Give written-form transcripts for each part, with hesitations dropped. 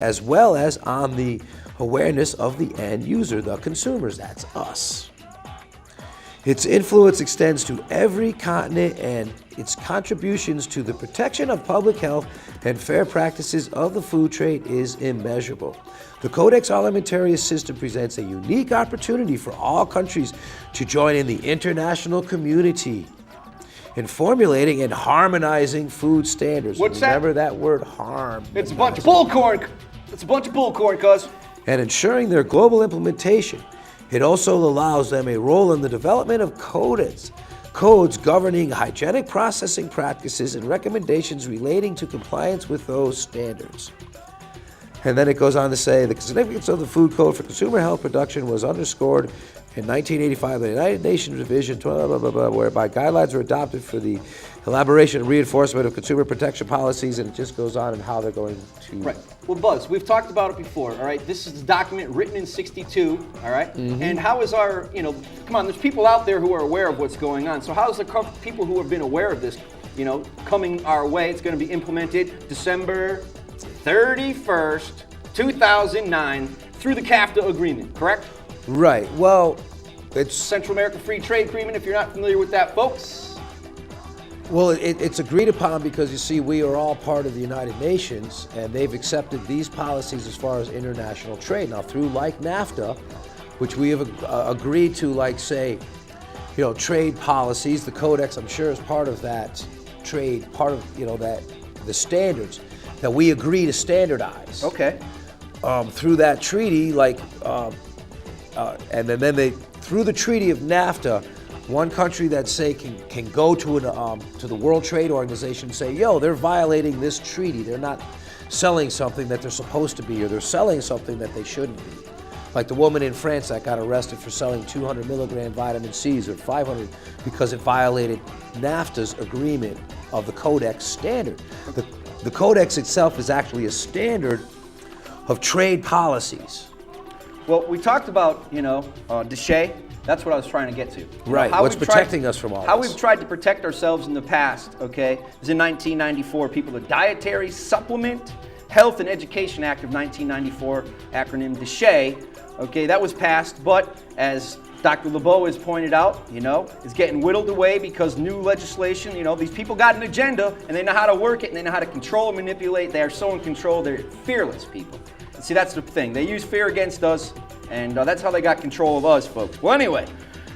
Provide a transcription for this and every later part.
as well as on the awareness of the end user, the consumers, that's us. Its influence extends to every continent, and its contributions to the protection of public health and fair practices of the food trade is immeasurable. The Codex Alimentarius system presents a unique opportunity for all countries to join in the international community in formulating and harmonizing food standards. What's Remember that word, harm. It's a bunch of bullcorn. It's a bunch of bullcorn, cuz. And ensuring their global implementation. It also allows them a role in the development of codes governing hygienic processing practices and recommendations relating to compliance with those standards. And then it goes on to say the significance of the food code for consumer health production was underscored in 1985 by the United Nations Division, whereby guidelines were adopted for the elaboration and reinforcement of consumer protection policies, and it just goes on and how they're going to... Right. Well, Buzz, we've talked about it before, all right? This is a document written in 62, all right? And how is our, come on, there's people out there who are aware of what's going on. So how's the people who have been aware of this, coming our way? It's going to be implemented December 31st, 2009, through the CAFTA agreement, correct? Right. Well, it's Central America Free Trade Agreement, if you're not familiar with that, folks. Well, it's agreed upon because, you see, we are all part of the United Nations, and they've accepted these policies as far as international trade. Now, through like NAFTA, which we have agreed to, like, say, trade policies, the Codex, I'm sure, is part of that trade, part of, that the standards that we agree to standardize. Okay. Through that treaty, and then they, through the treaty of NAFTA, one country that say can go to the World Trade Organization and say, yo, they're violating this treaty. They're not selling something that they're supposed to be, or they're selling something that they shouldn't be. Like the woman in France that got arrested for selling 200 milligram vitamin C's or 500 because it violated NAFTA's agreement of the Codex standard. The Codex itself is actually a standard of trade policies. Well, we talked about, DSHEA. That's what I was trying to get to. Right, what's protecting us from all How this. we've tried to protect ourselves in the past, okay? It was in 1994, the Dietary Supplement Health and Education Act of 1994, acronym DSHEA, okay, that was passed, but as Dr. LeBeau has pointed out, is getting whittled away because new legislation, these people got an agenda and they know how to work it and they know how to control and manipulate. They are so in control, they're fearless people. And see, that's the thing. They use fear against us, and that's how they got control of us, folks. Well, anyway,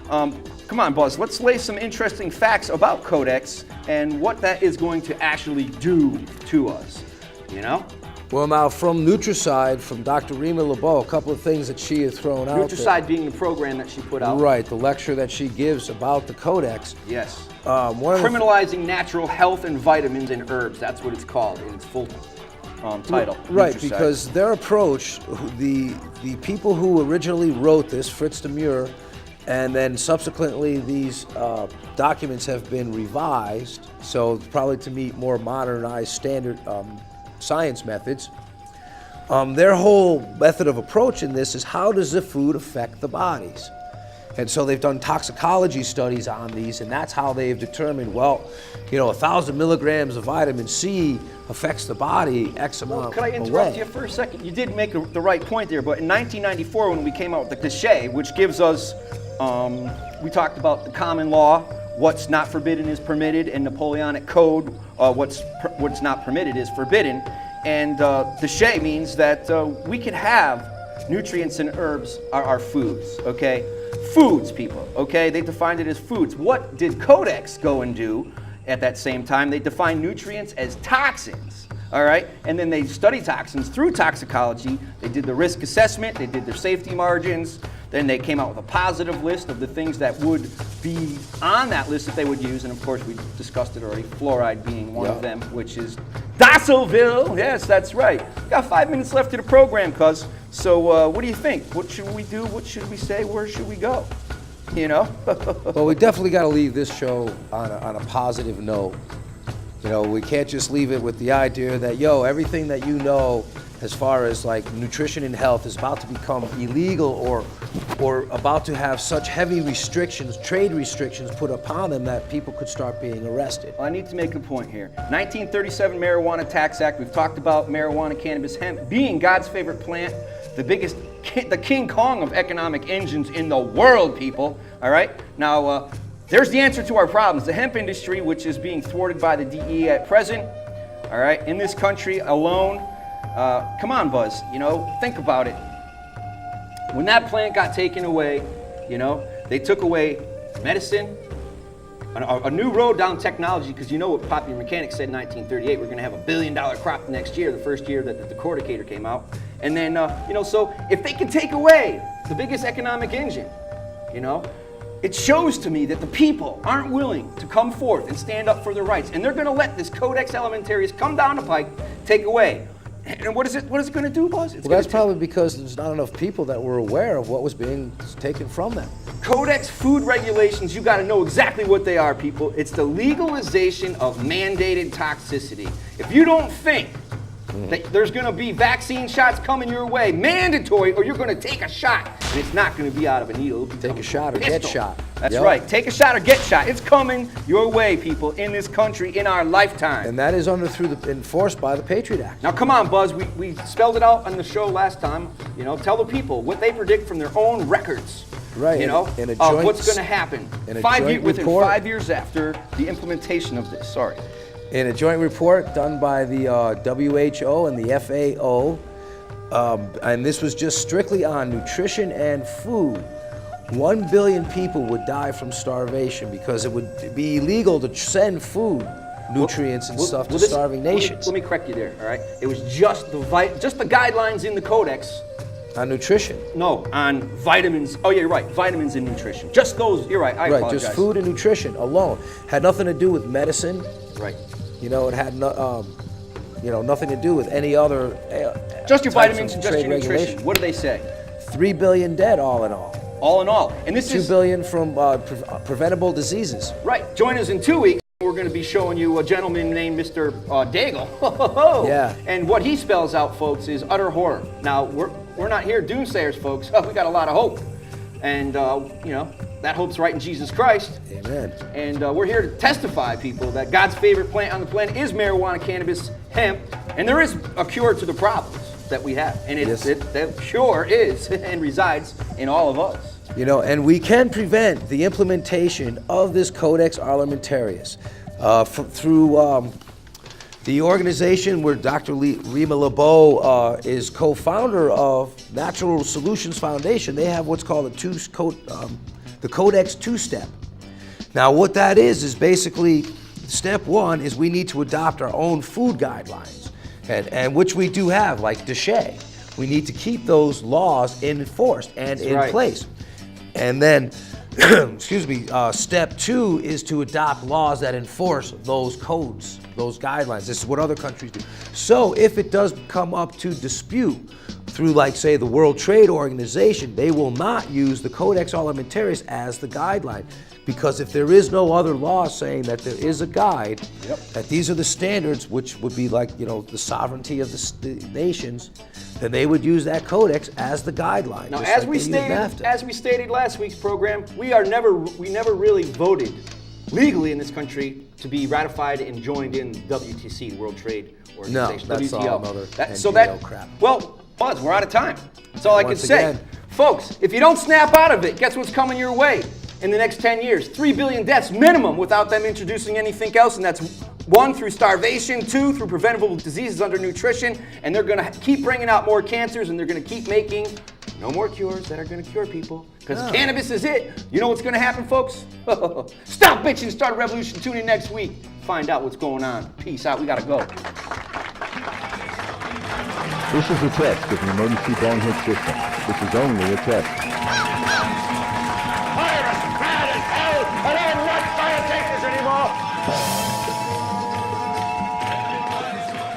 come on, Buzz, let's lay some interesting facts about Codex and what that is going to actually do to us, Well, now, from Nutricide, from Dr. Rima LeBeau, a couple of things that she has thrown out there. Nutricide being the program that she put out. Right, the lecture that she gives about the Codex. Yes. Criminalizing natural health and vitamins and herbs. That's what it's called in its full title. Right, Nutricide. because their approach, the people who originally wrote this, Fritz de Muir, and then subsequently these documents have been revised, so probably to meet more modernized standard science methods. Their whole method of approach in this is how does the food affect the bodies? And so they've done toxicology studies on these, and that's how they've determined, 1,000 milligrams of vitamin C affects the body X amount away. Could I interrupt you for a second? You did make the right point there, but in 1994 when we came out with the DSHEA, which gives us, we talked about the common law, what's not forbidden is permitted, and Napoleonic Code, what's not permitted is forbidden, and the DSHEA means that we can have nutrients and herbs are our foods, okay? Foods, people, okay? They defined it as foods. What did Codex go and do at that same time? They defined nutrients as toxins, all right? And then they studied toxins through toxicology. They did the risk assessment. They did their safety margins. Then they came out with a positive list of the things that would be on that list that they would use. And of course, we discussed it already, fluoride being one of them, which is Dosseville. Yes, that's right. We got 5 minutes left of the program, cuz. So what do you think? What should we do? What should we say? Where should we go? Well, we definitely got to leave this show on a positive note. We can't just leave it with the idea that, everything that you know as far as like nutrition and health is about to become illegal or about to have such heavy restrictions, trade restrictions put upon them that people could start being arrested. Well, I need to make a point here. 1937 Marijuana Tax Act, we've talked about marijuana, cannabis, hemp being God's favorite plant, the King Kong of economic engines in the world, people, all right? Now, there's the answer to our problems. The hemp industry, which is being thwarted by the DEA at present, all right, in this country alone. Come on, Buzz, you know, think about it. When that plant got taken away, you know, they took away medicine, a new road down technology, because you know what Popular Mechanics said in 1938, we're going to have $1 billion crop the next year, the first year that the corticator came out. And then, you know, so if they can take away the biggest economic engine, you know, it shows to me that the people aren't willing to come forth and stand up for their rights. And they're going to let this Codex Alimentarius come down the pike, take away. And what is it going to do, Buzz? Well, that's probably because there's not enough people that were aware of what was being taken from them. Codex food regulations, you got to know exactly what they are, people. It's the legalization of mandated toxicity. If you don't think that there's going to be vaccine shots coming your way, mandatory, or you're going to take a shot, and it's not going to be out of a needle. Take a shot or get shot. That's right. Take a shot or get shot. It's coming your way, people, in this country, in our lifetime. And that is enforced by the Patriot Act. Now, come on, Buzz. We spelled it out on the show last time. You know, tell the people what they predict from their own records. Right. You know, of what's going to happen within 5 years after the implementation of this. Sorry. In a joint report done by the WHO and the FAO, and this was just strictly on nutrition and food, 1 billion people would die from starvation because it would be illegal to send food, nutrients and stuff to starving nations. Let me correct you there, all right? It was just the guidelines in the Codex. On nutrition? No, on vitamins. Oh, yeah, you're right. Vitamins and nutrition. Just those. You're right. I apologize. Just food and nutrition alone. Had nothing to do with medicine. Right. You know, it had nothing to do with any other. Just your vitamins and just your nutrition. What do they say? 3 billion dead, all in all. All in all, and this 2 billion from preventable diseases. Right. Join us in 2 weeks. We're going to be showing you a gentleman named Mr. Daigle. Yeah. And what he spells out, folks, is utter horror. Now we're not here doomsayers, folks. We got a lot of hope, and you know, that hope's right in Jesus Christ. Amen. And we're here to testify, people, that God's favorite plant on the planet is marijuana, cannabis, hemp, and there is a cure to the problems that we have, and that cure is and resides in all of us. You know, and we can prevent the implementation of this Codex Alimentarius through the organization where Dr. Rima LeBeau is co-founder of Natural Solutions Foundation. They have what's called the Codex two-step. Now, what that is basically step one is we need to adopt our own food guidelines, and which we do have, like DOF. We need to keep those laws enforced and in place. And then, step two is to adopt laws that enforce those codes, those guidelines. This is what other countries do. So if it does come up to dispute through, like, say, the World Trade Organization, they will not use the Codex Alimentarius as the guideline. Because if there is no other law saying that there is a guide, that these are the standards, which would be like, you know, the sovereignty of the nations, then they would use that codex as the guideline. Now, as we stated last week's program, we never really voted legally in this country to be ratified and joined in WTC, the World Trade Organization. No, that's WTO. all another NGO crap. Well, Buzz, we're out of time. That's all I can say. Again, folks, if you don't snap out of it, guess what's coming your way in the next 10 years? 3 billion deaths minimum without them introducing anything else, and that's 1, through starvation, 2, through preventable diseases under nutrition, and they're going to keep bringing out more cancers, and they're going to keep making no more cures that are going to cure people, because cannabis is it. You know what's going to happen, folks? Stop bitching, start a revolution. Tune in next week. Find out what's going on. Peace out. We got to go. This is a test of the emergency bong hit system. This is only a test. Fire is bad as hell, and I'm not fire takers anymore.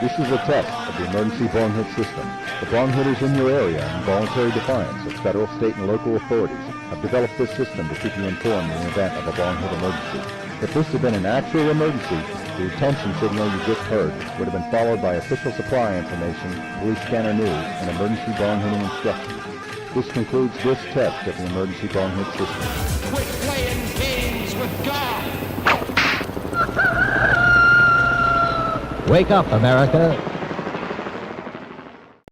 This is a test of the emergency bong hit system. The bong hitters in your area, in voluntary defiance of federal, state, and local authorities, have developed this system to keep you informed in the event of a bong hit emergency. If this had been an actual emergency, The attention signal you just heard would have been followed by official supply information, police scanner news, and emergency bong hitting instructions. This concludes this test of the emergency bong hit system. Quit playing games with God! Wake up, America.